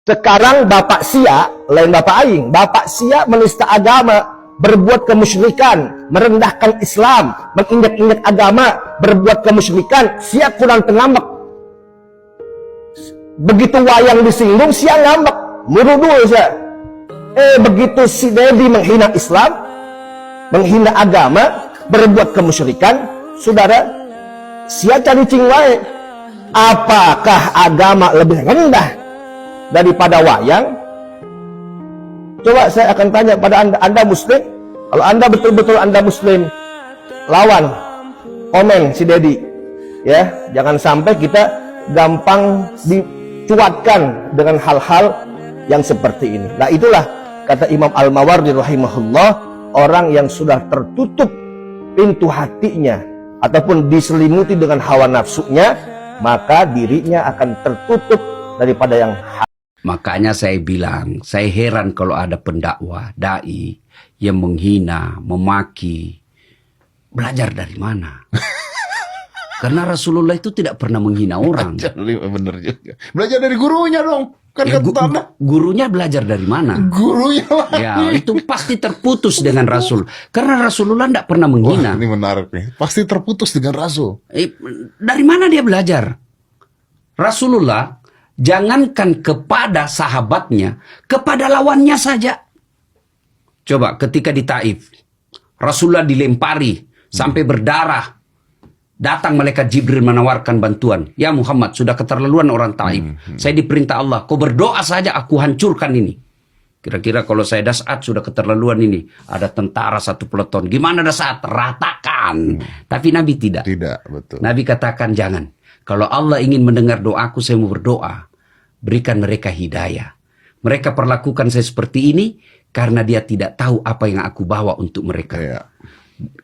Sekarang Bapak Sia, lain Bapak Aing, Bapak Sia menista agama, berbuat kemusyrikan, merendahkan Islam, menginjak-injak agama, berbuat kemusyrikan, Sia kurang ngambek. Begitu wayang disinggung, Sia ngambek, murudul Sia. Begitu si Dedi menghina Islam, menghina agama, berbuat kemusyrikan, saudara, Sia cari cingwai. Apakah agama lebih rendah daripada wayang? Coba saya akan tanya pada Anda Muslim. Kalau Anda betul-betul Anda Muslim, lawan, komen si Dedi. Ya, jangan sampai kita gampang dicuatkan dengan hal-hal yang seperti ini. Nah, itulah kata Imam Al-Mawardi rahimahullah, orang yang sudah tertutup pintu hatinya ataupun diselimuti dengan hawa nafsunya, maka dirinya akan tertutup daripada yang hak. Makanya saya bilang, saya heran kalau ada pendakwah, dai yang menghina, memaki. Belajar dari mana? Karena Rasulullah itu tidak pernah menghina orang. Bener juga. Belajar dari gurunya dong. Kan Ya, kata gurunya belajar dari mana? gurunya lah. Ya, itu pasti terputus dengan Rasul. Karena Rasulullah tidak pernah menghina. Wah, ini menarik nih. Pasti terputus dengan Rasul. Dari mana dia belajar? Rasulullah jangankan kepada sahabatnya, kepada lawannya saja. Coba ketika di Taif, Rasulullah dilempari sampai berdarah. Datang malaikat Jibril menawarkan bantuan. Ya Muhammad, sudah keterlaluan orang Taif. Saya diperintah Allah, kau berdoa saja aku hancurkan ini. Kira-kira kalau saya Das'at sudah keterlaluan ini. Ada tentara satu peleton. Gimana Das'at? Ratakan. Tapi Nabi tidak. Tidak, betul. Nabi katakan jangan. Kalau Allah ingin mendengar doaku, saya mau berdoa. Berikan mereka hidayah. Mereka perlakukan saya seperti ini karena dia tidak tahu apa yang aku bawa untuk mereka. Ya.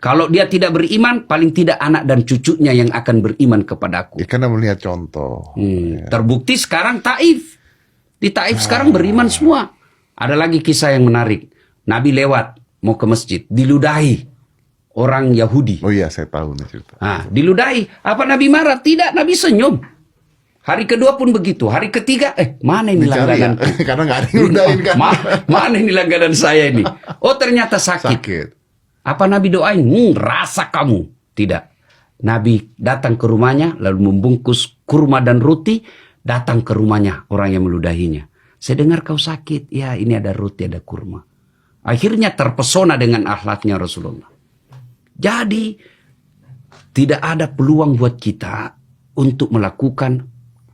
Kalau dia tidak beriman, paling tidak anak dan cucunya yang akan beriman kepadaku. Ya, karena melihat contoh. Ya. Terbukti sekarang Taif. Di Taif sekarang beriman semua. Ada lagi kisah yang menarik. Nabi lewat, mau ke masjid, diludahi orang Yahudi. Oh iya, saya tahu nih cerita. Diludahi. Apa Nabi marah? Tidak, Nabi senyum. Hari kedua pun begitu. Hari ketiga, mana ini langgananku? Ya? Karena nggak ada yang ludahin kan. Mana ini langganan saya ini? Oh, ternyata sakit. Apa Nabi doain? Rasa kamu. Tidak. Nabi datang ke rumahnya, lalu membungkus kurma dan roti, datang ke rumahnya orang yang meludahinya. Saya dengar kau sakit. Ya, ini ada roti, ada kurma. Akhirnya terpesona dengan akhlaknya Rasulullah. Jadi, tidak ada peluang buat kita untuk melakukan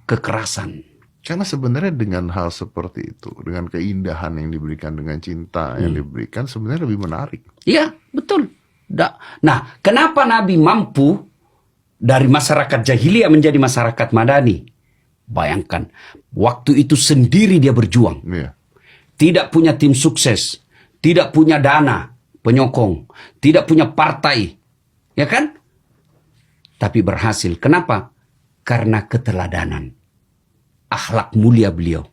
kekerasan. Karena sebenarnya dengan hal seperti itu, dengan keindahan yang diberikan, dengan cinta yang diberikan, sebenarnya lebih menarik. Iya, betul. Nah, kenapa Nabi mampu dari masyarakat jahiliyah menjadi masyarakat madani? Bayangkan, waktu itu sendiri dia berjuang. Iya. Tidak punya tim sukses, tidak punya dana penyokong, tidak punya partai, ya kan? Tapi berhasil. Kenapa? Karena keteladanan. Akhlak mulia beliau.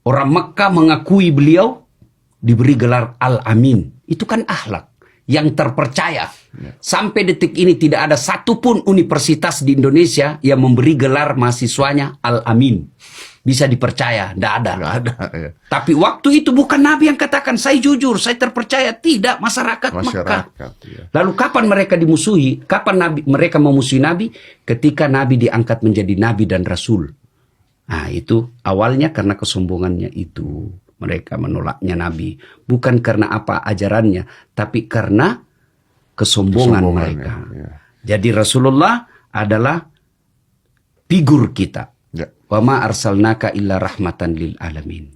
Orang Mekah mengakui beliau, diberi gelar Al-Amin. Itu kan akhlak yang terpercaya. Sampai detik ini tidak ada satupun universitas di Indonesia yang memberi gelar mahasiswanya Al-Amin. Bisa dipercaya, tidak ada. Nggak ada, ya. Tapi waktu itu bukan Nabi yang katakan, saya jujur, saya terpercaya. Tidak, masyarakat Mekah. Ya. Lalu kapan mereka dimusuhi? Kapan mereka memusuhi Nabi? Ketika Nabi diangkat menjadi Nabi dan Rasul. Nah, itu awalnya karena kesombongannya itu. Mereka menolaknya Nabi. Bukan karena apa ajarannya, tapi karena kesombongan mereka. Ya. Jadi Rasulullah adalah figur kita. Ya. Wa ma arsalnaka illa rahmatan lil alamin.